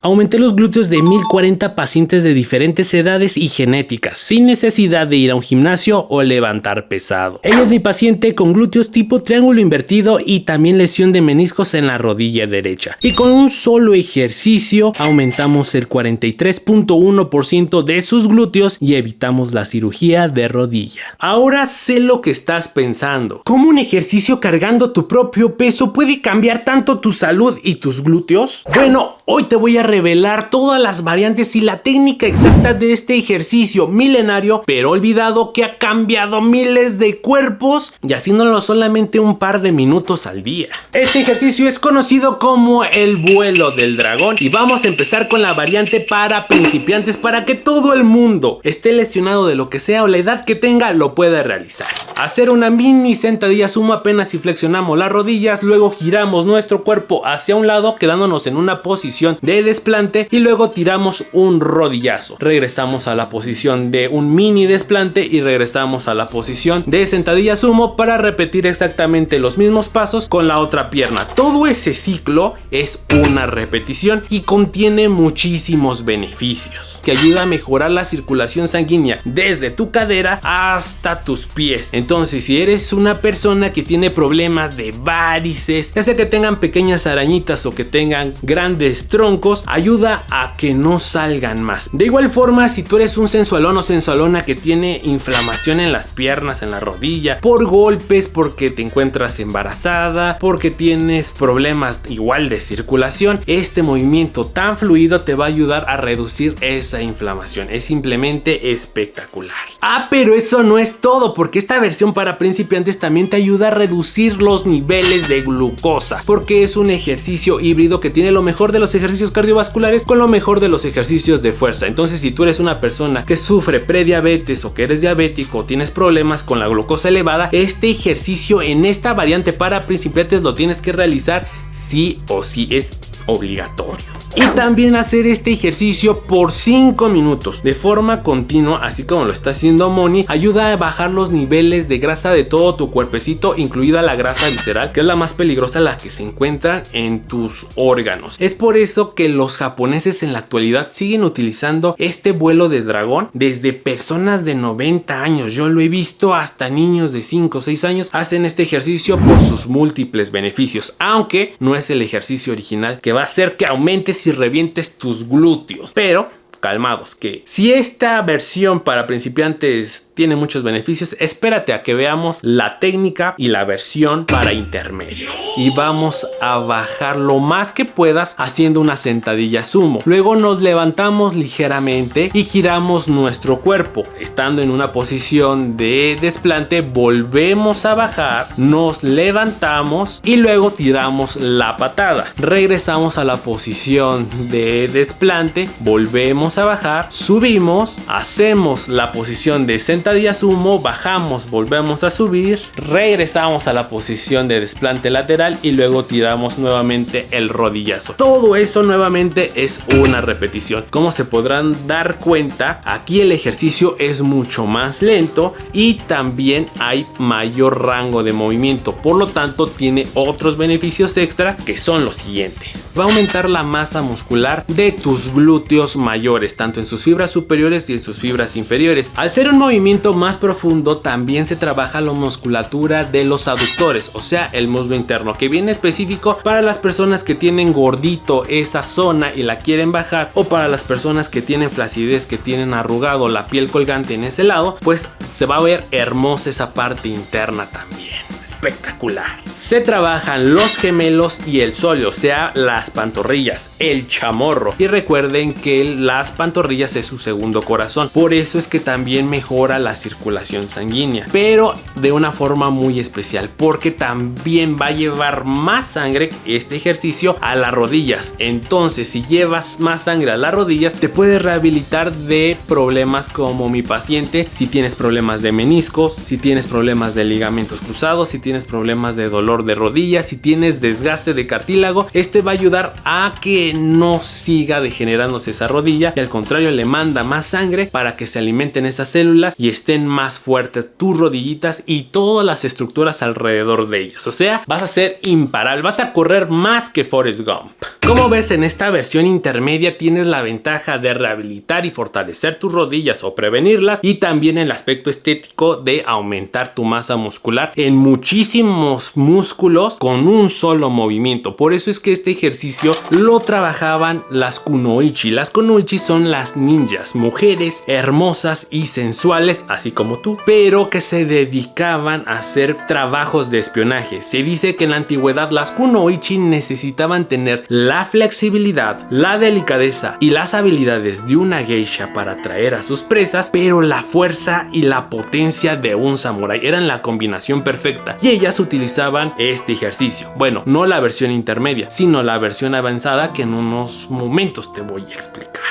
Aumenté los glúteos de 1040 pacientes de diferentes edades y genéticas, sin necesidad de ir a un gimnasio o levantar pesado. Ella es mi paciente con glúteos tipo triángulo invertido y también lesión de meniscos en la rodilla derecha. Y con un solo ejercicio aumentamos el 43.1% de sus glúteos y evitamos la cirugía de rodilla. Ahora sé lo que estás pensando. ¿Cómo un ejercicio cargando tu propio peso puede cambiar tanto tu salud y tus glúteos? Bueno, hoy te voy a revelar todas las variantes y la técnica exacta de este ejercicio milenario pero olvidado que ha cambiado miles de cuerpos y haciéndolo solamente un par de minutos al día. Este ejercicio es conocido como el vuelo del dragón y vamos a empezar con la variante para principiantes para que todo el mundo esté lesionado de lo que sea o la edad que tenga lo pueda realizar. Hacer una mini sentadilla sumo apenas si flexionamos las rodillas, luego giramos nuestro cuerpo hacia un lado quedándonos en una posición de desplante y luego tiramos un rodillazo. Regresamos a la posición de un mini desplante y regresamos a la posición de sentadilla sumo para repetir exactamente los mismos pasos con la otra pierna. Todo ese ciclo es una repetición y contiene muchísimos beneficios que ayuda a mejorar la circulación sanguínea desde tu cadera hasta tus pies. Entonces, si eres una persona que tiene problemas de varices, ya sea que tengan pequeñas arañitas o que tengan grandes troncos, ayuda a que no salgan más. De igual forma, si tú eres un sensualón o sensualona que tiene inflamación en las piernas, en la rodilla, por golpes, porque te encuentras embarazada, porque tienes problemas igual de circulación, este movimiento tan fluido te va a ayudar a reducir esa inflamación. Es simplemente espectacular. Pero eso no es todo, porque esta versión para principiantes también te ayuda a reducir los niveles de glucosa, porque es un ejercicio híbrido que tiene lo mejor de los ejercicios cardiovasculares con lo mejor de los ejercicios de fuerza. Entonces, si tú eres una persona que sufre prediabetes o que eres diabético o tienes problemas con la glucosa elevada, este ejercicio en esta variante para principiantes lo tienes que realizar sí o sí, es obligatorio. Y también hacer este ejercicio por 5 minutos de forma continua, así como lo está haciendo Moni, ayuda a bajar los niveles de grasa de todo tu cuerpecito, incluida la grasa visceral, que es la más peligrosa, la que se encuentra en tus órganos. Es por eso que los japoneses en la actualidad siguen utilizando este vuelo de dragón desde personas de 90 años. Yo lo he visto hasta niños de 5 o 6 años hacen este ejercicio por sus múltiples beneficios, aunque no es el ejercicio original que va a hacer que aumentes y revientes tus glúteos. Pero calmados, que si esta versión para principiantes tiene muchos beneficios, espérate a que veamos la técnica y la versión para intermedios. Y vamos a bajar lo más que puedas haciendo una sentadilla sumo. Luego nos levantamos ligeramente y giramos nuestro cuerpo. Estando en una posición de desplante, volvemos a bajar, nos levantamos y luego tiramos la patada. Regresamos a la posición de desplante, volvemos a bajar, subimos, hacemos la posición de sentadilla sumo, bajamos, volvemos a subir, regresamos a la posición de desplante lateral y luego tiramos nuevamente el rodillazo. Todo eso nuevamente es una repetición. Como se podrán dar cuenta, aquí el ejercicio es mucho más lento y también hay mayor rango de movimiento, por lo tanto tiene otros beneficios extra que son los siguientes. Va a aumentar la masa muscular de tus glúteos mayores, tanto en sus fibras superiores y en sus fibras inferiores. Al ser un movimiento más profundo, también se trabaja la musculatura de los aductores, o sea, el muslo interno, que viene específico para las personas que tienen gordito esa zona y la quieren bajar, o para las personas que tienen flacidez, que tienen arrugado la piel colgante en ese lado, pues se va a ver hermosa esa parte interna también. Espectacular. Se trabajan los gemelos y el sóleo, o sea, las pantorrillas, el chamorro. Y recuerden que las pantorrillas es su segundo corazón. Por eso es que también mejora la circulación sanguínea, pero de una forma muy especial, porque también va a llevar más sangre este ejercicio a las rodillas. Entonces, si llevas más sangre a las rodillas, te puedes rehabilitar de problemas como mi paciente, si tienes problemas de meniscos, si tienes problemas de ligamentos cruzados, si tienes problemas de dolor de rodillas, si tienes desgaste de cartílago, este va a ayudar a que no siga degenerándose esa rodilla y al contrario le manda más sangre para que se alimenten esas células y estén más fuertes tus rodillitas y todas las estructuras alrededor de ellas. O sea, vas a ser imparable, vas a correr más que Forrest Gump. Como ves, en esta versión intermedia tienes la ventaja de rehabilitar y fortalecer tus rodillas o prevenirlas, y también el aspecto estético de aumentar tu masa muscular en muchísimos músculos con un solo movimiento. Por eso es que este ejercicio lo trabajaban las kunoichi. Las kunoichi son las ninjas, mujeres hermosas y sensuales, así como tú, pero que se dedicaban a hacer trabajos de espionaje. Se dice que en la antigüedad las kunoichi necesitaban tener la flexibilidad, la delicadeza y las habilidades de una geisha para atraer a sus presas, pero la fuerza y la potencia de un samurái eran la combinación perfecta, y ellas utilizaban este ejercicio. Bueno, no la versión intermedia, sino la versión avanzada que en unos momentos te voy a explicar.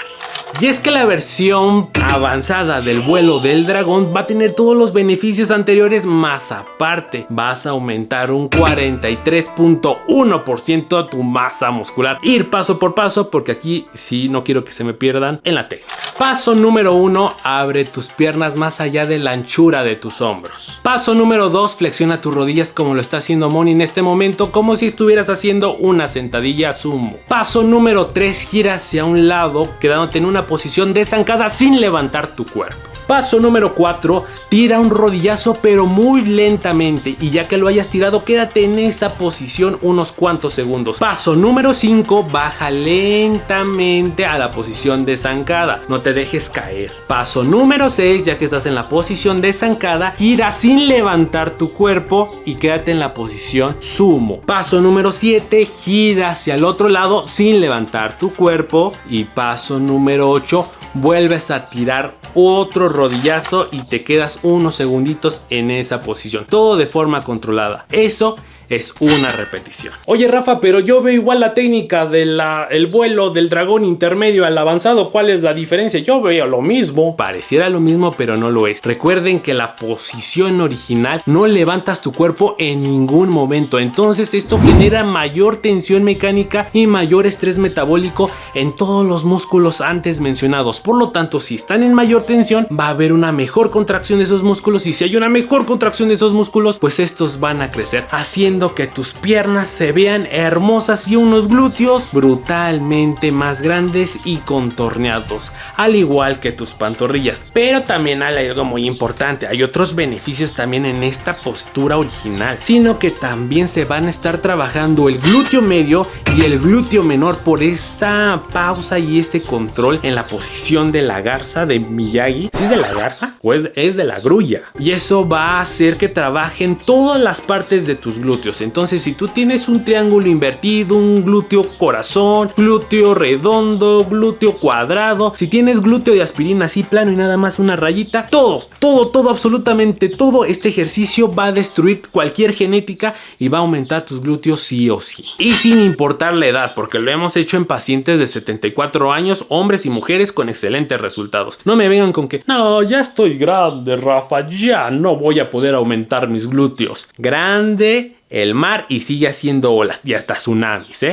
Y es que la versión avanzada del vuelo del dragón va a tener todos los beneficios anteriores, más aparte vas a aumentar un 43.1% tu masa muscular. Ir paso por paso, porque aquí sí no quiero que se me pierdan en la técnica. Paso número 1, abre tus piernas más allá de la anchura de tus hombros. Paso número 2, flexiona tus rodillas como lo está haciendo Moni en este momento, como si estuvieras haciendo una sentadilla sumo. Paso número 3, gira hacia un lado, quedándote en una posición de zancada sin levantar tu cuerpo. Paso número 4, tira un rodillazo pero muy lentamente, y ya que lo hayas tirado, quédate en esa posición unos cuantos segundos. Paso número 5, baja lentamente a la posición de zancada, no te dejes caer. Paso número 6, ya que estás en la posición de zancada, gira sin levantar tu cuerpo y quédate en la posición sumo. Paso número 7, gira hacia el otro lado sin levantar tu cuerpo. Y paso número 8, vuelves a tirar otro rodillazo y te quedas unos segunditos en esa posición, todo de forma controlada. Eso es una repetición. Oye Rafa, pero yo veo igual la técnica del vuelo del dragón intermedio al avanzado. ¿Cuál es la diferencia? Yo veo lo mismo. Pareciera lo mismo, pero no lo es. Recuerden que la posición original no levantas tu cuerpo en ningún momento. Entonces esto genera mayor tensión mecánica y mayor estrés metabólico en todos los músculos antes mencionados. Por lo tanto, si están en mayor tensión, va a haber una mejor contracción de esos músculos. Y si hay una mejor contracción de esos músculos, pues estos van a crecer, haciendo que tus piernas se vean hermosas y unos glúteos brutalmente más grandes y contorneados, al igual que tus pantorrillas. Pero también hay algo muy importante, hay otros beneficios también en esta postura original, sino que también se van a estar trabajando el glúteo medio y el glúteo menor por esta pausa y ese control en la posición de la garza de Miyagi. ¿Sí es de la garza o es de la grulla? Y eso va a hacer que trabajen todas las partes de tus glúteos. Entonces, si tú tienes un triángulo invertido, un glúteo corazón, glúteo redondo, glúteo cuadrado, si tienes glúteo de aspirina así plano y nada más una rayita, todo, absolutamente todo este ejercicio va a destruir cualquier genética y va a aumentar tus glúteos sí o sí. Y sin importar la edad, porque lo hemos hecho en pacientes de 74 años, hombres y mujeres, con excelentes resultados. No me vengan con que, no, ya estoy grande, Rafa, ya no voy a poder aumentar mis glúteos. Grande el mar y sigue haciendo olas y hasta tsunamis,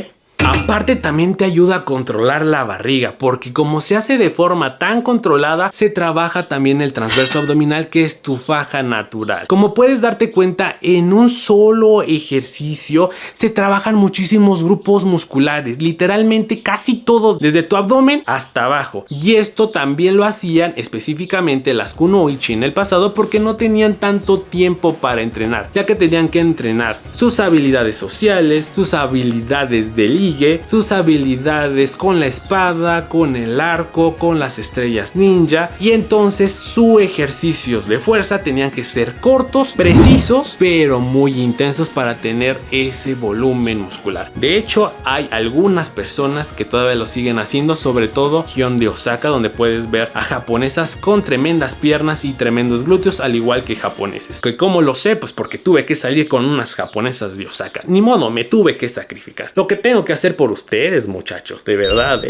Aparte también te ayuda a controlar la barriga, porque como se hace de forma tan controlada, se trabaja también el transverso abdominal, que es tu faja natural. Como puedes darte cuenta, en un solo ejercicio se trabajan muchísimos grupos musculares, literalmente casi todos, desde tu abdomen hasta abajo. Y esto también lo hacían específicamente las kunoichi en el pasado, porque no tenían tanto tiempo para entrenar, ya que tenían que entrenar sus habilidades sociales, sus habilidades de liga, sus habilidades con la espada, con el arco, con las estrellas ninja, y entonces sus ejercicios de fuerza tenían que ser cortos, precisos, pero muy intensos para tener ese volumen muscular. De hecho, hay algunas personas que todavía lo siguen haciendo, sobre todo Gion de Osaka, donde puedes ver a japonesas con tremendas piernas y tremendos glúteos, al igual que japoneses. ¿Cómo lo sé? Pues porque tuve que salir con unas japonesas de Osaka. Ni modo, me tuve que sacrificar. Lo que tengo que hacer por ustedes, muchachos, de verdad,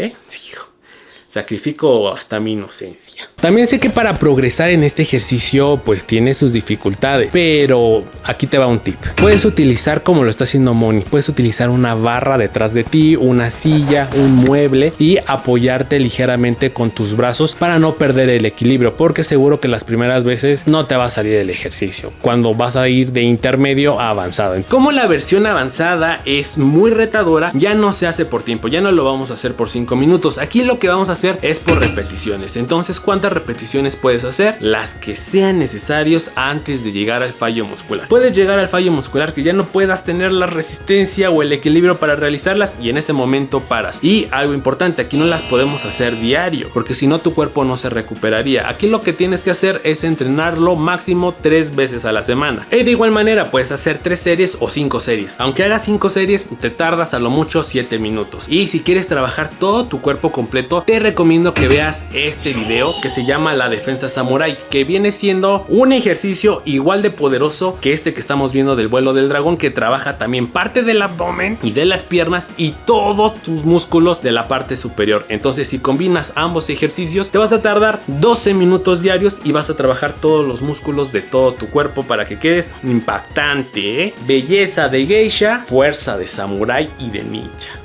Sacrifico hasta mi inocencia. También sé que para progresar en este ejercicio pues tiene sus dificultades, pero aquí te va un tip. Puedes utilizar, como lo está haciendo Moni, puedes utilizar una barra detrás de ti, una silla, un mueble y apoyarte ligeramente con tus brazos para no perder el equilibrio, porque seguro que las primeras veces no te va a salir el ejercicio cuando vas a ir de intermedio a avanzado. Como la versión avanzada es muy retadora, ya no se hace por tiempo, ya no lo vamos a hacer por 5 minutos. Aquí lo que vamos a hacer es por repeticiones. Entonces, ¿cuántas repeticiones puedes hacer? Las que sean necesarios antes de llegar al fallo muscular. Puedes llegar al fallo muscular que ya no puedas tener la resistencia o el equilibrio para realizarlas y en ese momento paras. Y algo importante, aquí no las podemos hacer diario, porque si no tu cuerpo no se recuperaría. Aquí lo que tienes que hacer es entrenarlo máximo 3 veces a la semana. Y de igual manera puedes hacer 3 series o 5 series. Aunque hagas 5 series, te tardas a lo mucho 7 minutos. Y si quieres trabajar todo tu cuerpo completo, te recomiendo que veas este video que se llama la defensa samurai, que viene siendo un ejercicio igual de poderoso que este que estamos viendo del vuelo del dragón, que trabaja también parte del abdomen y de las piernas y todos tus músculos de la parte superior. Entonces, si combinas ambos ejercicios, te vas a tardar 12 minutos diarios y vas a trabajar todos los músculos de todo tu cuerpo para que quedes impactante, ¿eh? Belleza de geisha, fuerza de samurái y de ninja.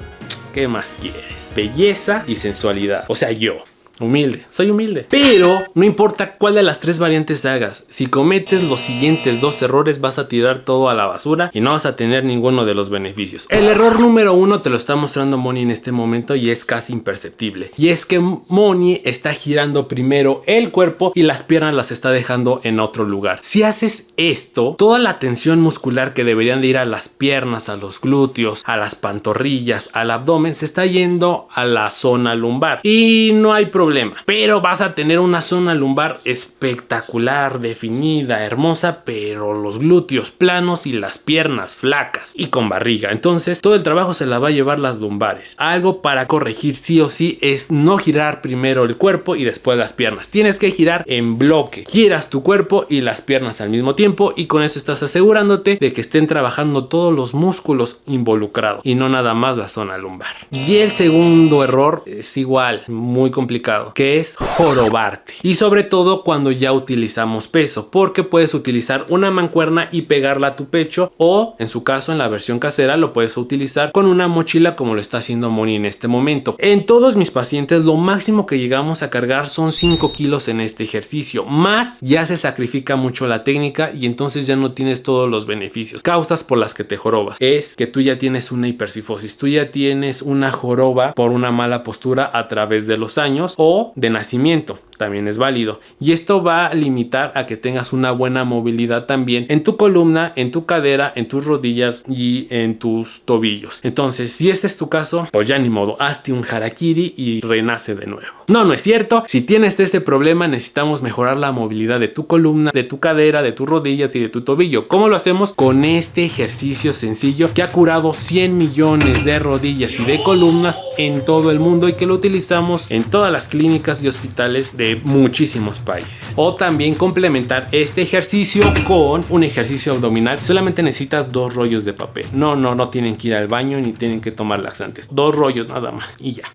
¿Qué más quieres? Belleza y sensualidad. O sea, yo. Humilde, soy humilde. Pero no importa cuál de las 3 variantes hagas, si cometes los siguientes 2 errores vas a tirar todo a la basura y no vas a tener ninguno de los beneficios. El error número 1 te lo está mostrando Moni en este momento y es casi imperceptible. Y es que Moni está girando primero el cuerpo y las piernas las está dejando en otro lugar. Si haces esto, toda la tensión muscular que deberían de ir a las piernas, a los glúteos, a las pantorrillas, al abdomen, se está yendo a la zona lumbar. Y no hay problema. Pero vas a tener una zona lumbar espectacular, definida, hermosa, pero los glúteos planos y las piernas flacas y con barriga. Entonces todo el trabajo se la va a llevar las lumbares. Algo para corregir sí o sí es no girar primero el cuerpo y después las piernas. Tienes que girar en bloque. Giras tu cuerpo y las piernas al mismo tiempo y con eso estás asegurándote de que estén trabajando todos los músculos involucrados y no nada más la zona lumbar. Y el segundo error es igual, muy complicado, que es jorobarte, y sobre todo cuando ya utilizamos peso, porque puedes utilizar una mancuerna y pegarla a tu pecho, o en su caso en la versión casera lo puedes utilizar con una mochila como lo está haciendo Moni en este momento. En todos mis pacientes lo máximo que llegamos a cargar son 5 kilos en este ejercicio, más ya se sacrifica mucho la técnica y entonces ya no tienes todos los beneficios. Causas por las que te jorobas es que tú ya tienes una hipercifosis, tú ya tienes una joroba por una mala postura a través de los años o de nacimiento, también es válido, y esto va a limitar a que tengas una buena movilidad también en tu columna, en tu cadera, en tus rodillas y en tus tobillos. Entonces, si este es tu caso, pues ya ni modo, hazte un harakiri y renace de nuevo. No es cierto. Si tienes este problema, necesitamos mejorar la movilidad de tu columna, de tu cadera, de tus rodillas y de tu tobillo. ¿Cómo lo hacemos? Con este ejercicio sencillo que ha curado 100 millones de rodillas y de columnas en todo el mundo y que lo utilizamos en todas las clínicas y hospitales de muchísimos países. O también complementar este ejercicio con un ejercicio abdominal. Solamente necesitas 2 rollos de papel. No tienen que ir al baño ni tienen que tomar laxantes. 2 rollos nada más y ya.